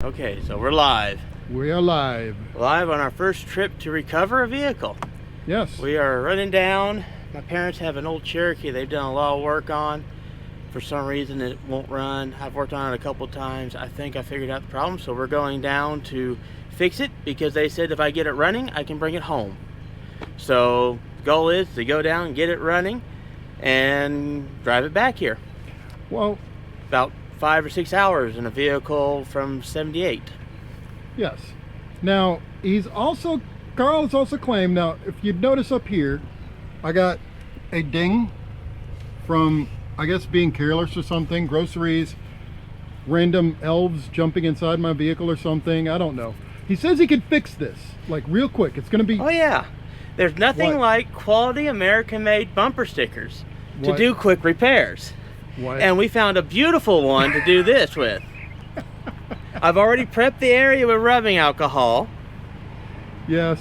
Okay, so we're live. We are live. Live on our first trip to recover a vehicle. Yes. We are running down. My parents have an old Cherokee they've done a lot of work on. For some reason it won't run. I've worked on it a couple times. I think I figured out the problem, so we're going down to fix it because they said if I get it running, I can bring it home. So the goal is to go down and get it running and drive it back here. Well, About 5 or 6 hours in a vehicle from '78. yes. Now, Karl has also claimed, now, if you'd notice up here, I got a ding from, I guess, being careless or something, groceries, random elves jumping inside my vehicle or something, I don't know. He says he can fix this, like, real quick. It's going to be... Oh yeah, there's nothing What? like quality American-made bumper stickers to What? do quick repairs. What? And we found a beautiful one to do this with. I've already prepped the area with rubbing alcohol. Yes.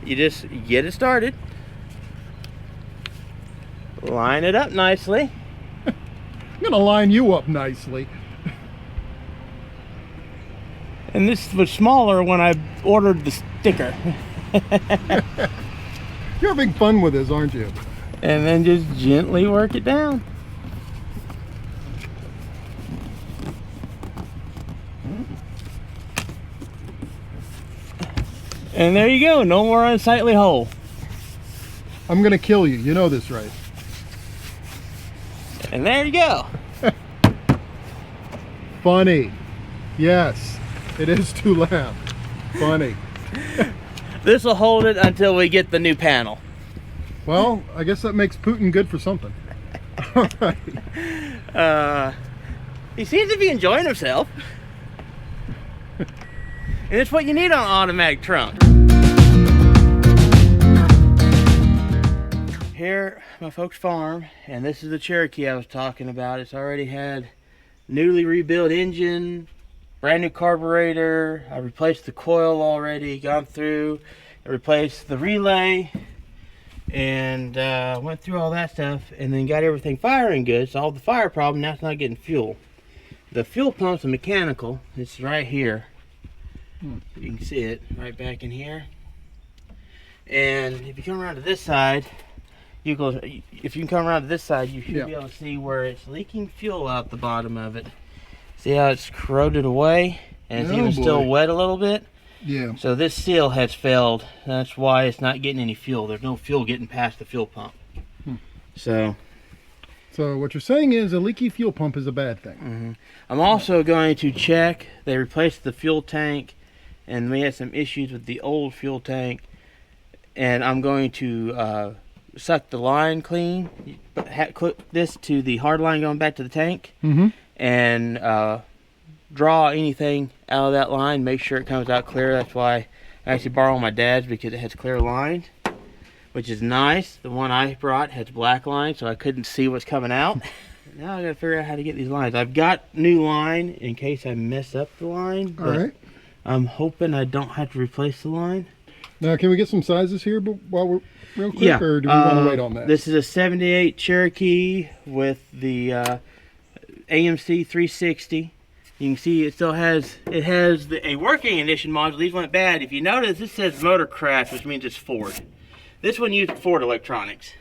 You just get it started. Line it up nicely. I'm going to line you up nicely. And this was smaller when I ordered the sticker. You're having fun with this, aren't you? And then just gently work it down. And there you go, no more unsightly hole. I'm going to kill you. You know this, right? And there you go. Funny. Yes. It is to laugh. Funny. This will hold it until we get the new panel. Well, I guess that makes Putin good for something. All right. He seems to be enjoying himself. And it's what you need on an automatic trunk. Here, my folks' farm, and this is the Cherokee I was talking about. It's already had newly rebuilt engine, brand new carburetor. I replaced the coil already, gone through, I replaced the relay, and went through all that stuff, and then got everything firing good. Solved the fire problem. Now it's not getting fuel. The fuel pump's a mechanical. It's right here. You can see it right back in here. And if you come around to this side, you should be able to see where it's leaking fuel out the bottom of it. See how it's corroded away, and it's even still wet a little bit. Yeah. So this seal has failed. That's why it's not getting any fuel. There's no fuel getting past the fuel pump. So what you're saying is a leaky fuel pump is a bad thing. I'm also going to check. They replaced the fuel tank, and we had some issues with the old fuel tank. And I'm going to suck the line clean. Clip this to the hard line going back to the tank, and draw anything out of that line. Make sure it comes out clear. That's why I actually borrowed my dad's, because it has clear lines, which is nice. The one I brought has black lines, so I couldn't see what's coming out. Now I gotta figure out how to get these lines. I've got new line in case I mess up the line, but All right. I'm hoping I don't have to replace the line. Now, can we get some sizes here while we're real quick, or do we want to wait on that? This is a '78 Cherokee with the AMC 360. You can see it still has a working ignition module. These went bad. If you notice, this says motor crash, which means it's Ford. This one used Ford electronics.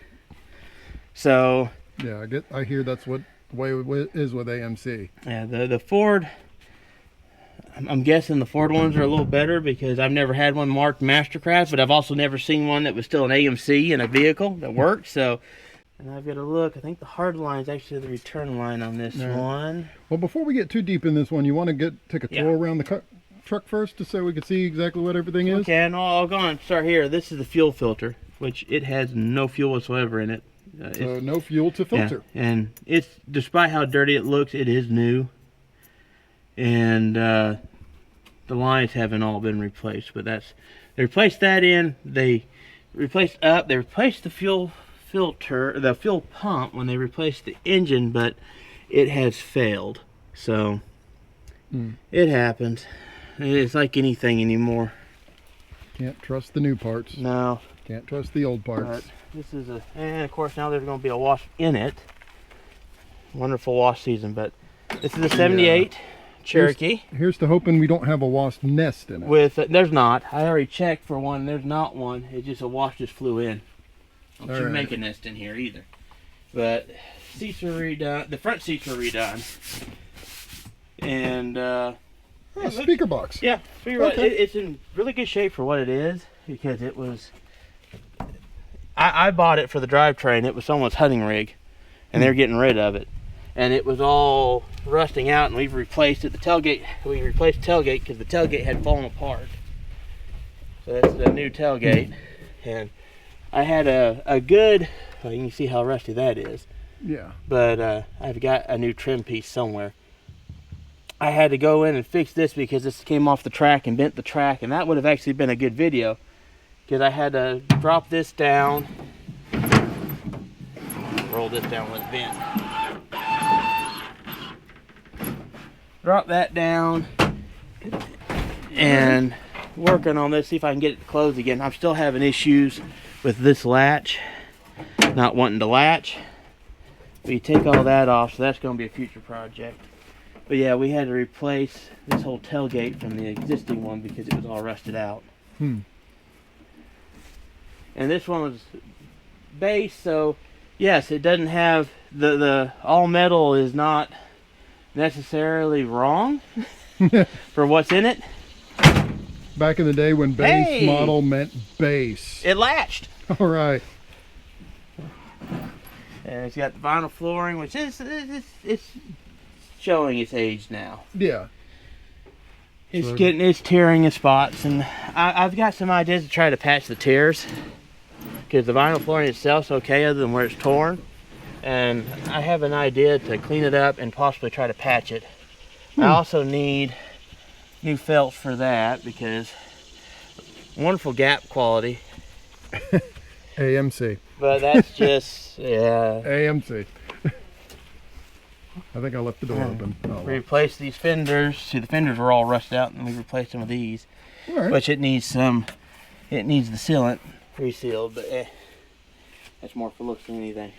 So yeah, I hear that's what the way it is with AMC. yeah, the Ford. I'm guessing the Ford ones are a little better because I've never had one marked Mastercraft, but I've also never seen one that was still an AMC in a vehicle that worked. So, and I've got to look. I think the hard line is actually the return line on this one. Well, before we get too deep in this one, you want to take a tour around the truck first, just so we can see exactly what everything is? Okay, and I'll go and start here. This is the fuel filter, which it has no fuel whatsoever in it. So no fuel to filter. Yeah, and it's, despite how dirty it looks, it is new. And the lines haven't all been replaced, but they replaced that in. They replaced the fuel filter, the fuel pump, when they replaced the engine, but it has failed. So it happens. It's like anything anymore. Can't trust the new parts. No. Can't trust the old parts. But this is and of course now there's going to be a wasp in it. Wonderful wasp season, but this is a '78 Cherokee. Here's to hoping we don't have a wasp nest in it. With there's not. I already checked for one. There's not one. It's just a wasp just flew in. Don't you make a nest in here either. But seats were redone. The front seats were redone. And speaker box. Yeah, it's in really good shape for what it is, because it was. I bought it for the drivetrain. It was someone's hunting rig, and they're getting rid of it, and it was all rusting out. And we've replaced it. The tailgate. We replaced the tailgate because the tailgate had fallen apart. So that's the new tailgate, and I had a good. Well, you can see how rusty that is. Yeah. But I've got a new trim piece somewhere. I had to go in and fix this because this came off the track and bent the track, and that would have actually been a good video, because I had to drop this down, roll this down with bent, drop that down, and working on this, see if I can get it to close again. I'm still having issues with this latch, not wanting to latch. But you take all that off, so that's going to be a future project. But yeah, we had to replace this whole tailgate from the existing one because it was all rusted out. And this one was base, so yes, it doesn't have the all metal is not necessarily wrong for what's in it. Back in the day when base model meant base. It latched. All right. And it's got the vinyl flooring, which is it's showing its age now. Yeah. It's tearing in spots, and I've got some ideas to try to patch the tears, because the vinyl flooring itself's okay other than where it's torn, and I have an idea to clean it up and possibly try to patch it. I also need new felts for that, because wonderful gap quality. AMC. But that's just, yeah. AMC. I think I left the door open. Oh, we replaced these fenders. See, the fenders were all rusted out, and we replaced them with these. all right. Which it needs the sealant resealed, but that's more for looks than anything,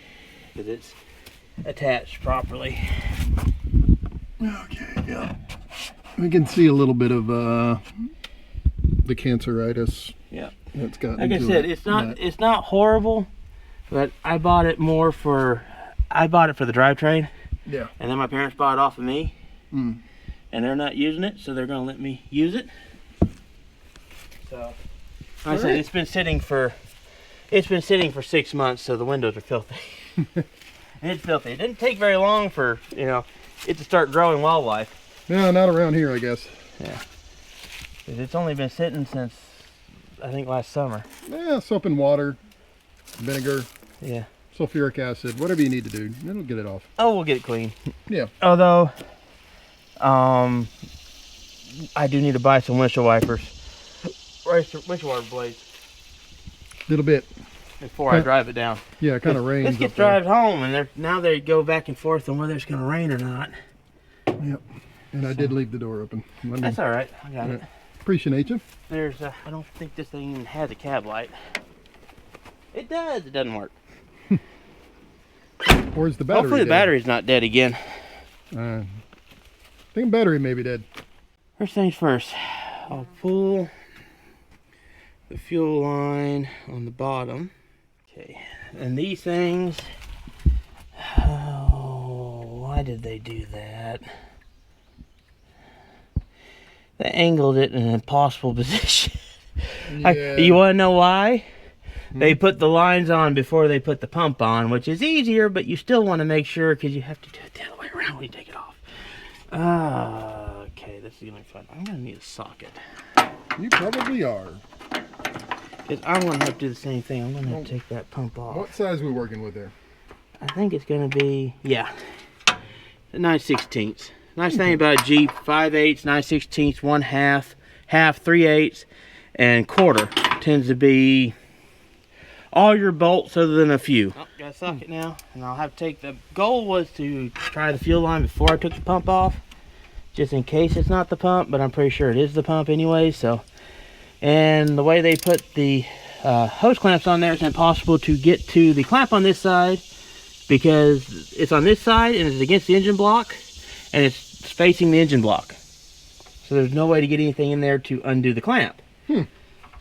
because it's attached properly. Okay, yeah. We can see a little bit of the canceritis. Yeah. That's got. Like I said, it's not horrible, but I bought it for the drivetrain. Yeah. And then my parents bought it off of me. And they're not using it, so they're going to let me use it. So, like I said, it's been sitting for 6 months, so the windows are filthy. It's filthy. It didn't take very long for it to start growing wildlife. No, not around here, I guess. Yeah. It's only been sitting since I think last summer. Yeah, soap and water, vinegar. Yeah. Sulfuric acid, whatever you need to do, it'll get it off. Oh, we'll get it clean. Yeah. Although, I do need to buy some windshield wipers, windshield wiper blades, Little bit. before I drive it down. Yeah, it kind of rains. This gets drive home, and now they go back and forth on whether it's going to rain or not. Yep. And I did leave the door open. That's all right. I got it. Appreciate you. There's, I don't think this thing even has a cab light. It does. It doesn't work. Where's the battery? Hopefully the battery's not dead again. I think battery may be dead. First things first, I'll pull the fuel line on the bottom. Okay, and these things, why did they do that? They angled it in an impossible position. Yeah. You want to know why? They put the lines on before they put the pump on, which is easier, but you still want to make sure, because you have to do it the other way around when you take it off. Okay, this is going to be fun. I'm going to need a socket. You probably are. Because I'm going to have to do the same thing. I'm going to have to take that pump off. What size are we working with there? I think it's going to be, 9/16. Nice thing about a Jeep, 5/8, 9/16, 1/2, half, 3/8, and quarter tends to be all your bolts other than a few. Oh, got a socket now, and I'll have to take the goal was to try the fuel line before I took the pump off, just in case it's not the pump, but I'm pretty sure it is the pump anyway. So, and the way they put the hose clamps on there, it's impossible to get to the clamp on this side because it's on this side and it's against the engine block, and it's facing the engine block. So there's no way to get anything in there to undo the clamp. Hmm.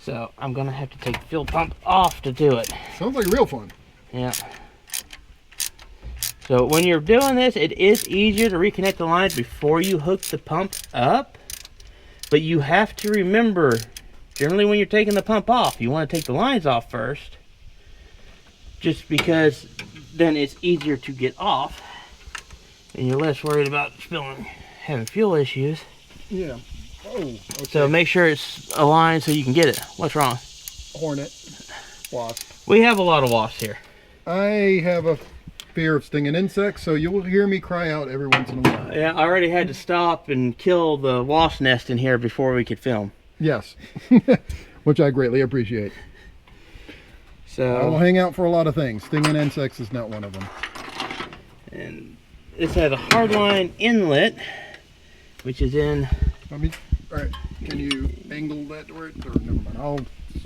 So I'm gonna have to take the fuel pump off to do it. Sounds like real fun. Yeah. So when you're doing this, it is easier to reconnect the lines before you hook the pump up. But you have to remember, generally when you're taking the pump off, you want to take the lines off first. Just because then it's easier to get off. And you're less worried about having fuel issues. Yeah. Oh, okay. So make sure it's aligned so you can get it. What's wrong? Hornet. Wasp. We have a lot of wasps here. I have a fear of stinging insects, so you will hear me cry out every once in a while. Yeah, I already had to stop and kill the wasp nest in here before we could film. Yes. Which I greatly appreciate. So I will hang out for a lot of things. Stinging insects is not one of them. And this has a hardline inlet, which is in. All right. Can you angle that to where it's, or never mind. I'll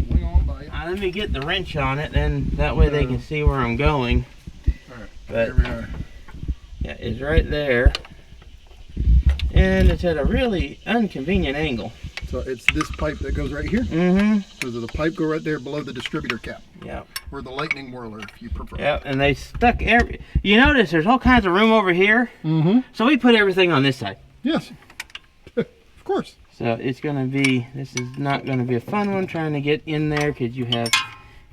swing on by it. Let me get the wrench on it, and that way they can see where I'm going. All right. But here we are. yeah, it's right there, and it's at a really inconvenient angle. So it's this pipe that goes right here. Mm-hmm. So the pipe go right there below the distributor cap. Yeah. Or the lightning whirler, if you prefer. Yep, and they stuck you notice there's all kinds of room over here. Mm-hmm. So we put everything on this side. Yes. Of course. So it's gonna be, this is not gonna be a fun one trying to get in there because you have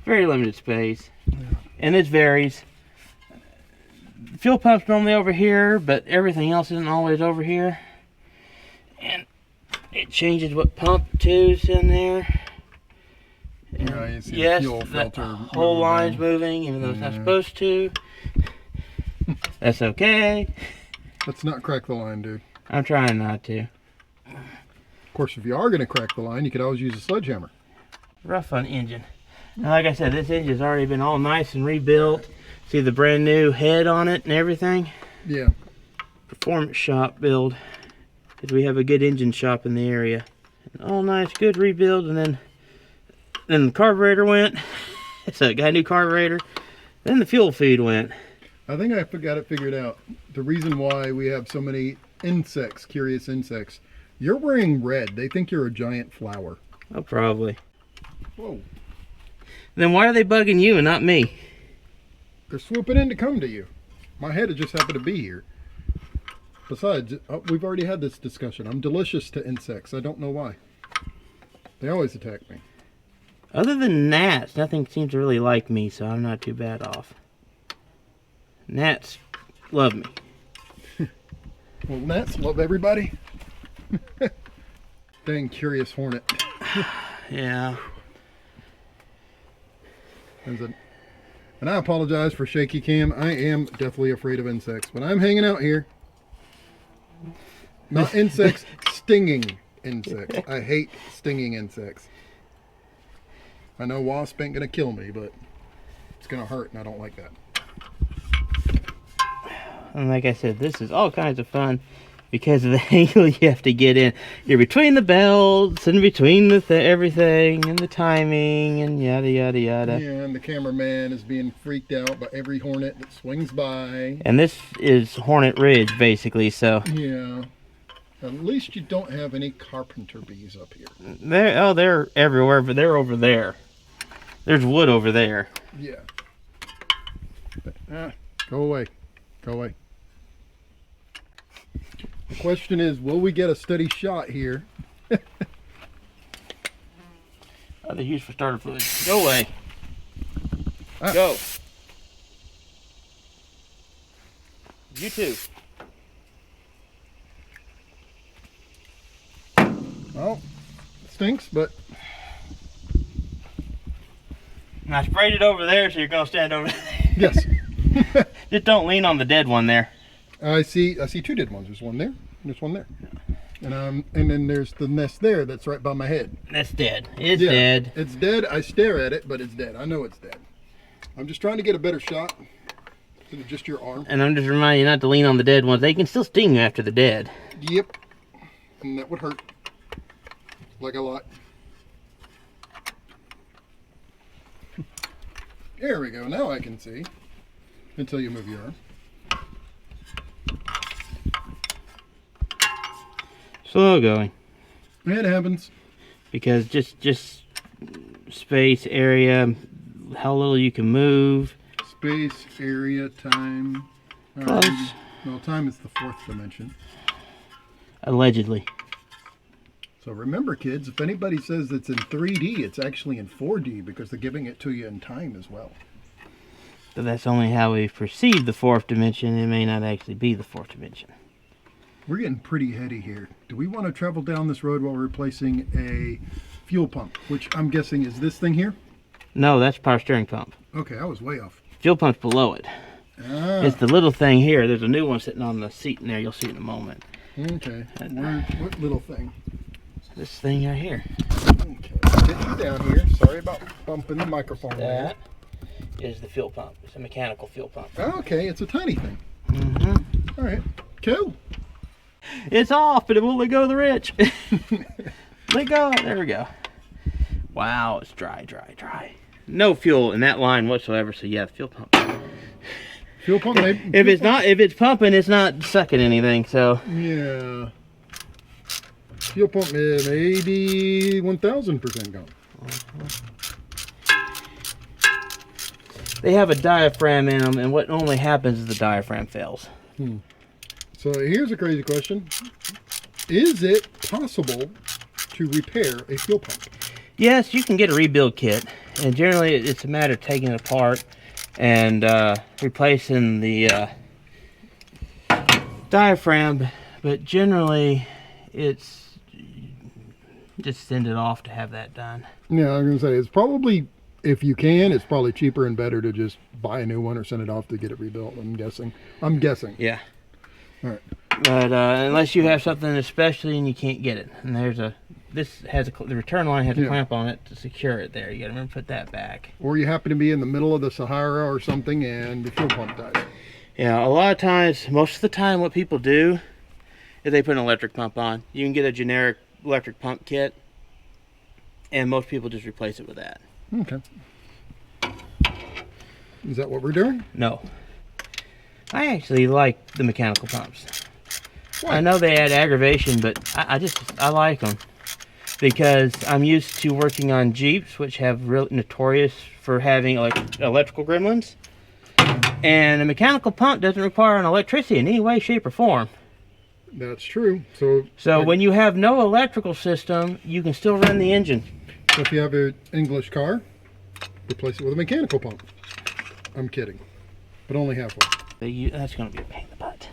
very limited space. Yeah. And it varies. Fuel pump's normally over here, but everything else isn't always over here. And it changes what pump two's in there. And Yeah, you see yes, the fuel the filter whole moving. line's moving, even though it's not Yeah. supposed to. That's okay. Let's not crack the line, dude. I'm trying not to. Of course, if you are going to crack the line, you could always use a sledgehammer. Rough on engine. And like I said, this engine's already been all nice and rebuilt. See the brand new head on it and everything. Yeah. Performance shop build. Because we have a good engine shop in the area. And all nice, good rebuild. And then the carburetor went. So it got a new carburetor. Then the fuel feed went. I think I got it figured out. The reason why we have so many insects, curious insects. You're wearing red. They think you're a giant flower. Oh, probably. Whoa. Then why are they bugging you and not me? They're swooping in to come to you. My head just happened to be here. Besides, we've already had this discussion. I'm delicious to insects. I don't know why. They always attack me. Other than gnats, nothing seems to really like me, so I'm not too bad off. Gnats love me. Well, gnats love everybody. Dang curious hornet. Yeah. And I apologize for shaky cam. I am deathly afraid of insects. When I'm hanging out here, not insects, stinging insects. I hate stinging insects. I know wasp ain't gonna kill me, but it's gonna hurt, and I don't like that. And like I said, this is all kinds of fun because of the angle you have to get in. You're between the belts and between the everything and the timing and yada yada yada. Yeah, and the cameraman is being freaked out by every hornet that swings by. And this is Hornet Ridge basically, so Yeah. At least you don't have any carpenter bees up here. they're everywhere, but they're over there. There's wood over there. Yeah. Go away. Go away. The question is, will we get a steady shot here? Oh, they're used for starter fluid. Go away. Ah. Go. You too. Well, it stinks, but And I sprayed it over there, so you're gonna stand over there. yes. Just don't lean on the dead one there. I see two dead ones. There's one there, and there's one there. And then there's the nest there that's right by my head. That's dead. It's Yeah, dead. It's dead. I stare at it, but it's dead. I know it's dead. I'm just trying to get a better shot than just your arm. And I'm just reminding you not to lean on the dead ones. They can still sting you after they're dead. Yep. And that would hurt. Like a lot. There we go. Now I can see. Until you move your arm. Slow going. It happens. Because just space, area, how little you can move. Space, area, time. Close. Well, time is the fourth dimension. Allegedly. So remember, kids, if anybody says it's in 3D, it's actually in 4D because they're giving it to you in time as well. But that's only how we perceive the fourth dimension. It may not actually be the fourth dimension. We're getting pretty heady here. Do we want to travel down this road while replacing a fuel pump, which I'm guessing is this thing here? No, that's power steering pump. Okay, I was way off. Fuel pump's below it. Ah. It's the little thing here. There's a new one sitting on the seat in there. You'll see it in a moment. Okay. What little thing? This thing right here. Okay, let's get you down here. Sorry about bumping the microphone. That is the fuel pump. It's a mechanical fuel pump. Okay, it's a tiny thing. Mm-hmm. All right, cool. It's off, but it won't let go of the wrench. Let go. There we go. Wow, it's dry. No fuel in that line whatsoever. So yeah, the fuel pump. Fuel pump. If it's pumping, it's not sucking anything. So yeah. Fuel pump is maybe 1,000% gone. They have a diaphragm in them, and what normally happens is the diaphragm fails. So here's a crazy question. Is it possible to repair a fuel pump? Yes, you can get a rebuild kit, and generally it's a matter of taking it apart and replacing the diaphragm, but generally it's just send it off to have that done. Yeah, I was going to say, it's probably, if you can, it's probably cheaper and better to just buy a new one or send it off to get it rebuilt, I'm guessing. Yeah. All right. But unless you have something especially and you can't get it, and the return line has a clamp on it to secure it there. You got to remember to put that back. Or you happen to be in the middle of the Sahara or something and the fuel pump dies. Yeah, a lot of times, most of the time what people do is they put an electric pump on. You can get a generic electric pump kit, and most people just replace it with that. Okay. Is that what we're doing? No. I actually like the mechanical pumps. Why? I know they add aggravation, but I like them because I'm used to working on Jeeps, which have real notorious for having electrical gremlins, and a mechanical pump doesn't require an electricity in any way, shape, or form. That's true. So when you have no electrical system, you can still run the engine. So if you have an English car, replace it with a mechanical pump. I'm kidding, but only halfway. That's going to be a pain in the butt.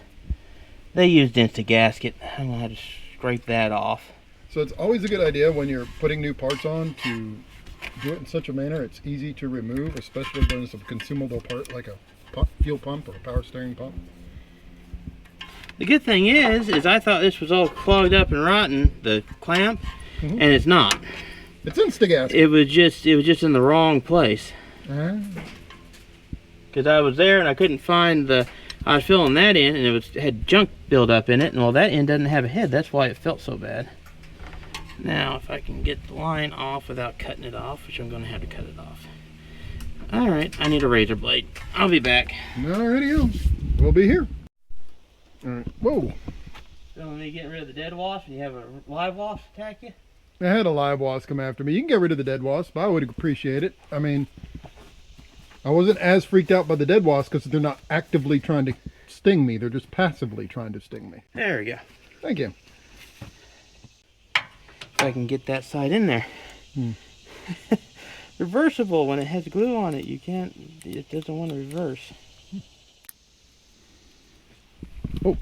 They used instant gasket. I don't know how to scrape that off. So it's always a good idea when you're putting new parts on to do it in such a manner it's easy to remove, especially when it's a consumable part like a fuel pump or a power steering pump. The good thing is I thought this was all clogged up and rotten, the clamp, and it's not. It's instant gasket. It was just in the wrong place. Because I was there and I couldn't find I was filling that in, and it had junk build up in it, and well, that end doesn't have a head. That's why it felt so bad. Now, if I can get the line off without cutting it off, which I'm going to have to cut it off. All right, I need a razor blade. I'll be back. Alrighty, we'll be here. All right. Whoa. So when you get rid of the dead wasp, and you have a live wasp attack you? I had a live wasp come after me. You can get rid of the dead wasp. I would appreciate it. I mean, I wasn't as freaked out by the dead wasp because they're not actively trying to sting me. They're just passively trying to sting me. There we go. Thank you. If I can get that side in there. Reversible when it has glue on it. It doesn't want to reverse. Oh.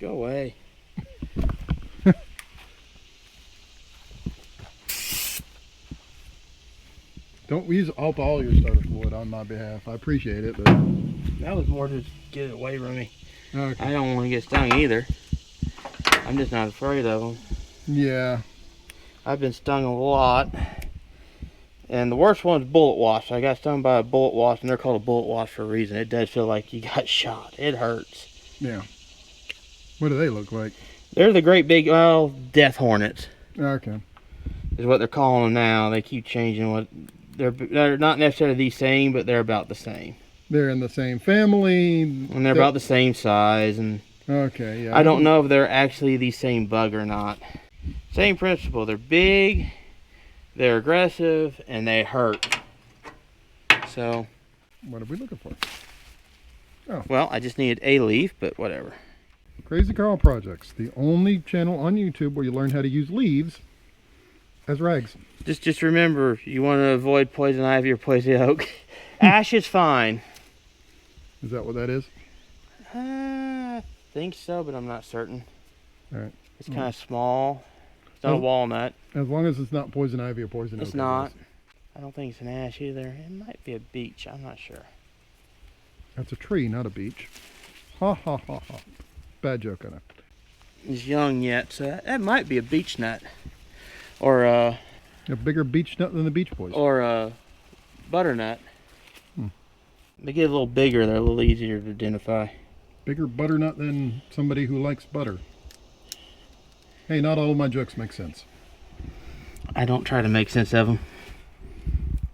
Go away. Don't use up all your starter fluid on my behalf. I appreciate it, but That was more to get it away from me. okay. I don't want to get stung either. I'm just not afraid of them. Yeah. I've been stung a lot. And the worst one is bullet wasp. I got stung by a bullet wasp, and they're called a bullet wasp for a reason. It does feel like you got shot. It hurts. Yeah. What do they look like? They're the great big, death hornets. Okay. Is what they're calling them now. They keep changing what... They're not necessarily the same, but they're about the same. They're in the same family. And they're about the same size. And okay, yeah. I don't know if they're actually the same bug or not. Same principle. They're big, they're aggressive, and they hurt. So, what are we looking for? Oh. Well, I just needed a leaf, but whatever. Krazy Karl Projects, the only channel on YouTube where you learn how to use leaves as rags. Just remember, you want to avoid poison ivy or poison oak. Ash is fine. Is that what that is? I think so, but I'm not certain. All right. It's kind of small. It's not a walnut. As long as it's not poison ivy or poison oak. It's not. I don't think it's an ash either. It might be a beech. I'm not sure. That's a tree, not a beech. Ha ha ha ha. Bad joke on it. It's young yet, so that might be a beech nut. Or a bigger beech nut than the Beach Boys. Or a butternut. They get a little bigger, they're a little easier to identify. Bigger butternut than somebody who likes butter. Hey, not all of my jokes make sense. I don't try to make sense of them.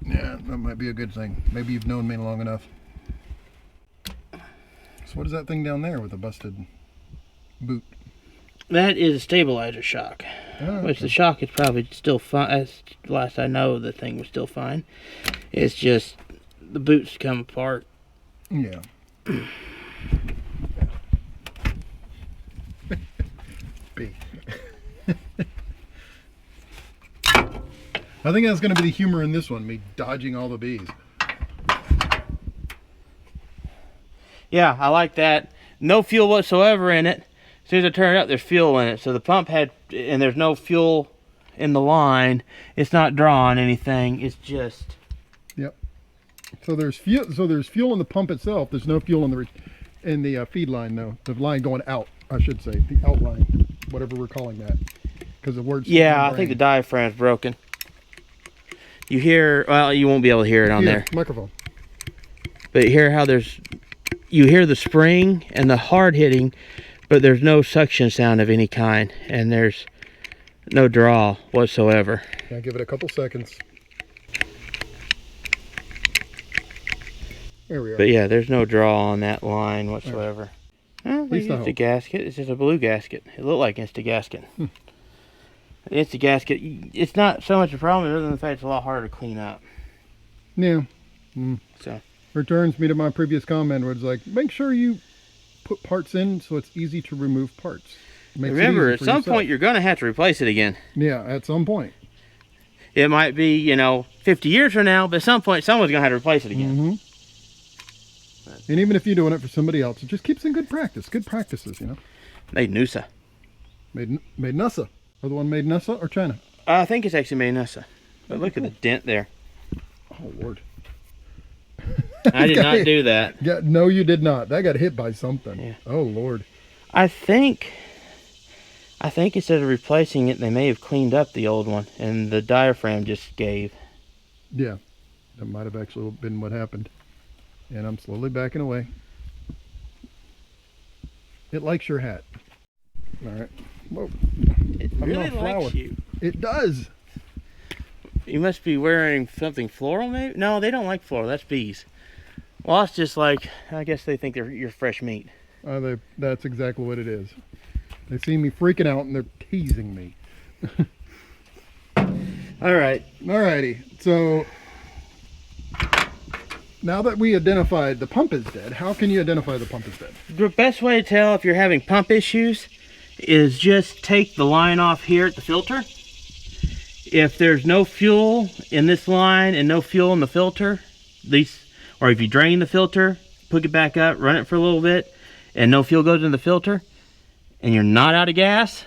Yeah, that might be a good thing. Maybe you've known me long enough. So what is that thing down there with the busted boot? That is a stabilizer shock. Oh, which the shock is probably still fine. As last I know, the thing was still fine. It's just the boots come apart. Yeah. B. I think that's going to be the humor in this one, me dodging all the bees. Yeah, I like that. No fuel whatsoever in it. As soon as I turn it up, there's fuel in it. So the pump had, and there's no fuel in the line. It's not drawing anything. It's just. Yep. So there's fuel. So there's fuel in the pump itself. There's no fuel in the feed line, though. The line going out, I should say, the outline, whatever we're calling that, because the word's. Yeah, I think the diaphragm's broken. You hear? Well, you won't be able to hear it on there. Microphone. But you hear how there's. You hear the spring and the hard hitting. But there's no suction sound of any kind, and there's no draw whatsoever. I'll give it a couple seconds. There we are. But yeah, there's no draw on that line whatsoever. Well, they used a gasket. It's just a blue gasket. It looked like Insta-gasket. Insta-gasket, it's not so much a problem other than the fact it's a lot harder to clean up. Yeah. So returns me to my previous comment where it's like, make sure you put parts in so it's easy to remove parts. Remember, at some point you're going to have to replace it again. Yeah, at some point. It might be, 50 years from now, but at some point someone's going to have to replace it again. And even if you're doing it for somebody else, it just keeps in good practice. Good practices, Made in USA. Made in USA. Or the one made in USA or China? I think it's actually made in USA. But look at the dent there. Oh, Lord. I did not do that. Yeah, no, you did not. That got hit by something. Yeah. Oh, Lord. I think instead of replacing it, they may have cleaned up the old one, and the diaphragm just gave. Yeah, that might have actually been what happened. And I'm slowly backing away. It likes your hat. All right. Whoa. It really likes you. It does. You must be wearing something floral, maybe? No, they don't like floral. That's bees. Well, it's just like, I guess they think you're fresh meat. That's exactly what it is. They see me freaking out and they're teasing me. All right. Alrighty. So now that we identified the pump is dead, how can you identify the pump is dead? The best way to tell if you're having pump issues is just take the line off here at the filter. If there's no fuel in this line and no fuel in the filter, or if you drain the filter, pick it back up, run it for a little bit, and no fuel goes in the filter, and you're not out of gas,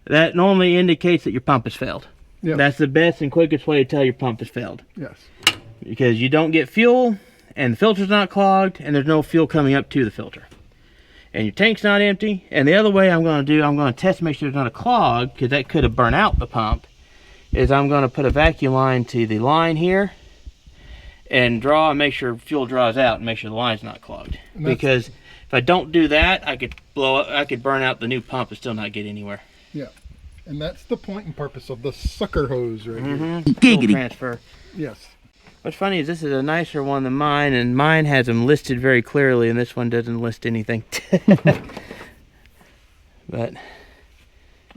that normally indicates that your pump has failed. Yep. That's the best and quickest way to tell your pump has failed. Yes. Because you don't get fuel, and the filter's not clogged, and there's no fuel coming up to the filter. And your tank's not empty. And the other way I'm going to test to make sure there's not a clog, because that could have burnt out the pump, is I'm going to put a vacuum line to the line here and draw and make sure fuel draws out and make sure the line's not clogged. Because if I don't do that, I could burn out the new pump and still not get anywhere. Yeah. And that's the point and purpose of the sucker hose right here. Giggity transfer. Yes. What's funny is this is a nicer one than mine, and mine has them listed very clearly, and this one doesn't list anything. But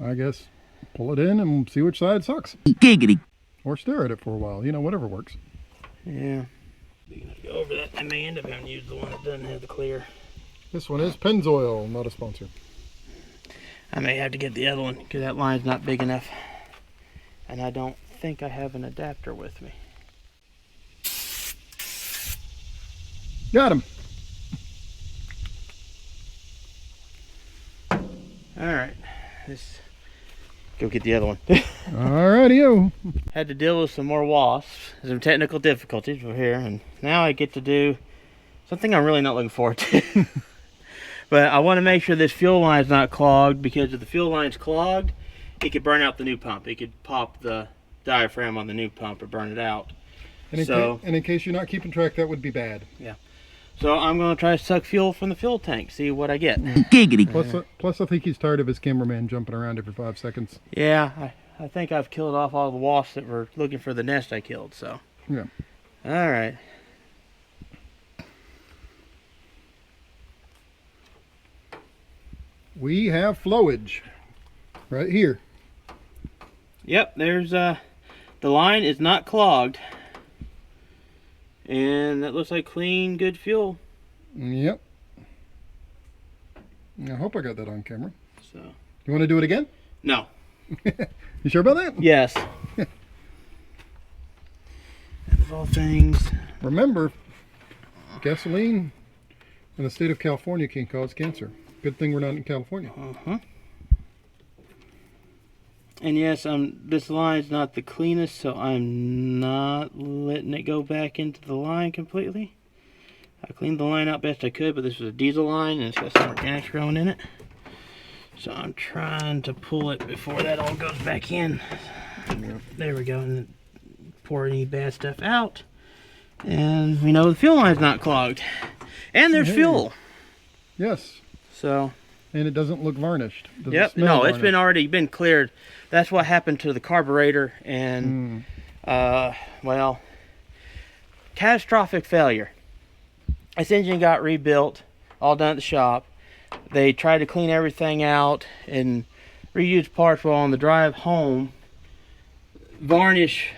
I guess pull it in and see which side sucks. Giggity. Or stare at it for a while. You know, whatever works. Yeah. We're gonna go over that. I may end up having to use the one that doesn't have the clear. This one is Pennzoil, not a sponsor. I may have to get the other one because that line's not big enough. And I don't think I have an adapter with me. Got him. Alright. Let's go get the other one. Alrighty-o. Had to deal with some more wasps, some technical difficulties over here, and now I get to do something I'm really not looking forward to. But I want to make sure this fuel line is not clogged, because if the fuel line's clogged, it could burn out the new pump. It could pop the diaphragm on the new pump or burn it out. And in case you're not keeping track, that would be bad. Yeah. So I'm going to try to suck fuel from the fuel tank, see what I get. Giggity. Plus, I think he's tired of his cameraman jumping around every 5 seconds. Yeah, I think I've killed off all the wasps that were looking for the nest I killed, so. Yeah. All right. We have flowage right here. Yep, there's the line is not clogged, and that looks like clean, good fuel. Yep. I hope I got that on camera. So. You want to do it again? No. You sure about that? Yes. Of all things. Remember, gasoline in the state of California can cause cancer. Good thing we're not in California. And yes, this line's not the cleanest, so I'm not letting it go back into the line completely. I cleaned the line out best I could, but this was a diesel line and it's got some organics growing in it. So I'm trying to pull it before that all goes back in. There we go, and pour any bad stuff out. And we know the fuel line's not clogged. And there's fuel. Yes. So. And it doesn't look varnished. Yep. No, it's already been cleared. That's what happened to the carburetor, and well, catastrophic failure. This engine got rebuilt, all done at the shop. They tried to clean everything out and reuse parts. While on the drive home, varnish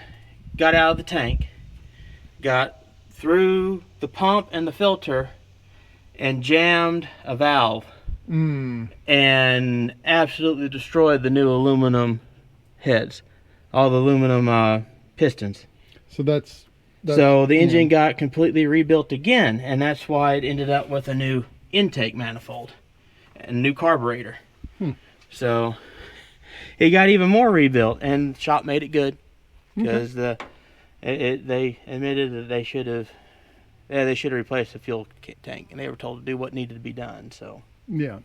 got out of the tank, got through the pump and the filter, and jammed a valve. And absolutely destroyed the new aluminum heads, all the aluminum pistons. So that's so the engine got completely rebuilt again, and that's why it ended up with a new intake manifold and a new carburetor. So it got even more rebuilt, and the shop made it good, because they admitted that they should have replaced the fuel tank, and they were told to do what needed to be done. So. Yeah.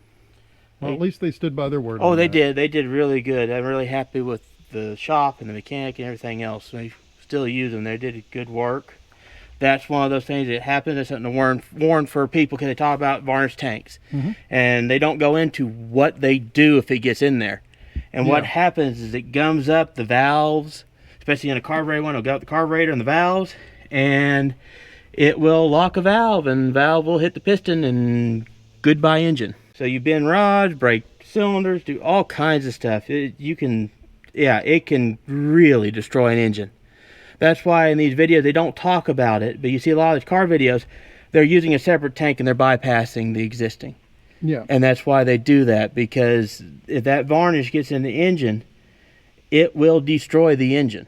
Well, at least they stood by their word. Oh, they did. They did really good. I'm really happy with the shop and the mechanic and everything else. They still use them. They did good work. That's one of those things that happens. That's something to warn for people, because they talk about varnished tanks. And they don't go into what they do if it gets in there. And what happens is it gums up the valves, especially in a carburetor one. It'll go up the carburetor and the valves, and it will lock a valve, and the valve will hit the piston, and goodbye engine. So you bend rods, break cylinders, do all kinds of stuff. It can really destroy an engine. That's why in these videos they don't talk about it, but you see a lot of these car videos, they're using a separate tank and they're bypassing the existing. Yeah. And that's why they do that, because if that varnish gets in the engine, it will destroy the engine.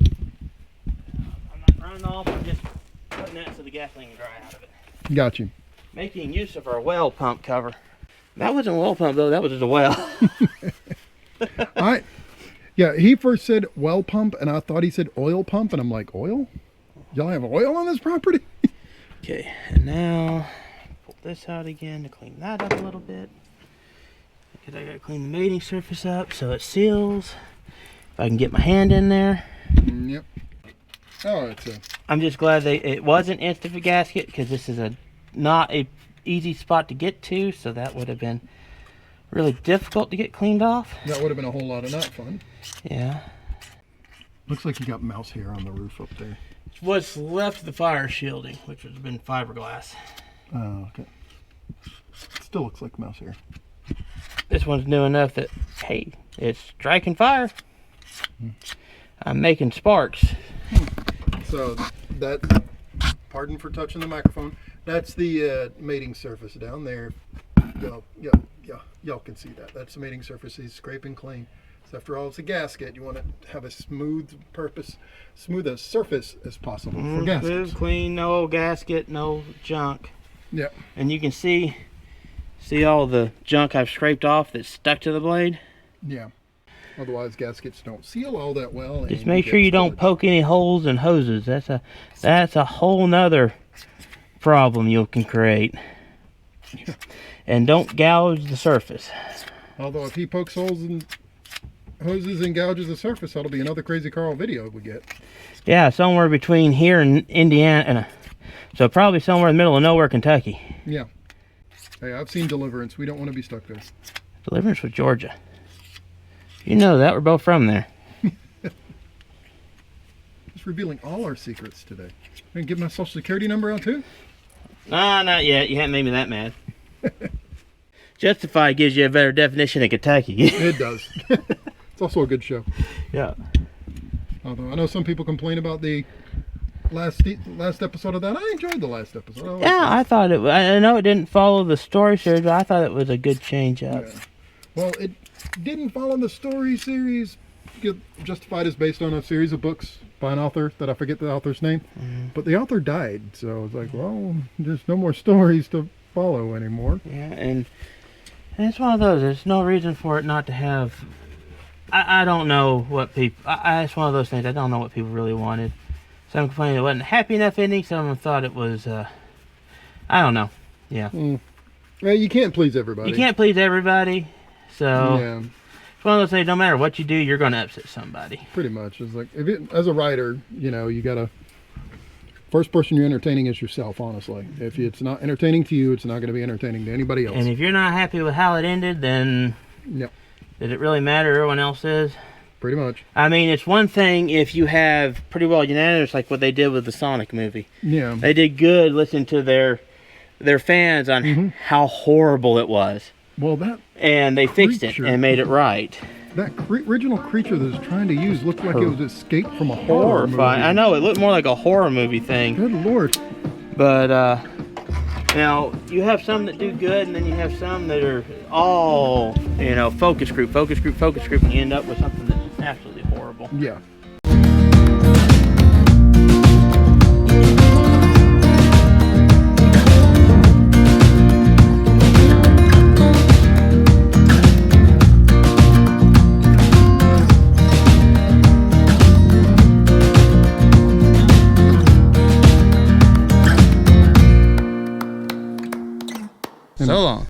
I'm not running off, I'm just putting that so the gasoline can dry out of it. Got you. Making use of our well pump cover. That wasn't a well pump though, that was just a well. Yeah, he first said well pump, and I thought he said oil pump, and I'm like, oil? Y'all have oil on this property? Okay, and now pull this out again to clean that up a little bit. Because I gotta clean the mating surface up so it seals. If I can get my hand in there. Yep. Oh, I'm just glad it wasn't instant gasket, because this is not a easy spot to get to, so that would have been really difficult to get cleaned off. That would have been a whole lot of not fun. Yeah. Looks like you got mouse hair on the roof up there. What's left of the fire shielding, which would have been fiberglass. Oh, okay. Still looks like mouse hair. This one's new enough that, hey, it's striking fire. I'm making sparks. So that, pardon for touching the microphone, that's the mating surface down there. Y'all can see that. That's the mating surface. He's scraping clean. So after all, it's a gasket. You want to have a smooth as surface as possible for gaskets. Smooth, clean, no gasket, no junk. Yeah. And you can see all the junk I've scraped off that's stuck to the blade. Yeah. Otherwise, gaskets don't seal all that well. Just make sure you don't poke any holes in hoses. That's a whole nother problem you can create. And don't gouge the surface. Although if he pokes holes in hoses and gouges the surface, that'll be another Krazy Karl video we get. Yeah, somewhere between here and Indiana. So probably somewhere in the middle of nowhere, Kentucky. Yeah. Hey, I've seen Deliverance. We don't want to be stuck there. Deliverance was Georgia. You know that. We're both from there. Just revealing all our secrets today. I'm going to give my social security number out too? Nah, not yet. You haven't made me that mad. Justified gives you a better definition of Kentucky. It does. It's also a good show. Yeah. Although I know some people complain about the last episode of that. I enjoyed the last episode. I thought it. I know it didn't follow the story series, but I thought it was a good change up. Yeah. Well, it didn't follow the story series. Justified is based on a series of books by an author that I forget the author's name, but the author died, so it's like, well, there's no more stories to follow anymore. Yeah, and it's one of those. There's no reason for it not to have. I don't know what people. It's one of those things. I don't know what people really wanted. Some complained it wasn't a happy enough ending. Some of them thought it was. I don't know. Yeah. Well, you can't please everybody. You can't please everybody. So yeah. It's one of those things. No matter what you do, you're going to upset somebody. Pretty much. It's like as a writer, you gotta. First person you're entertaining is yourself, honestly. If it's not entertaining to you, it's not going to be entertaining to anybody else. And if you're not happy with how it ended, then yep. Did it really matter? Everyone else is. Pretty much. I mean, it's one thing if you have pretty well unanimous, like what they did with the Sonic movie. Yeah. They did good listening to their fans on how horrible it was. Well, and they fixed it and made it right. That original creature that was trying to use looked like it was escaped from a horror movie. I know, it looked more like a horror movie thing. Good Lord. But, now, you have some that do good, and then you have some that are all, focus group, and you end up with something that's absolutely horrible. Yeah. So long.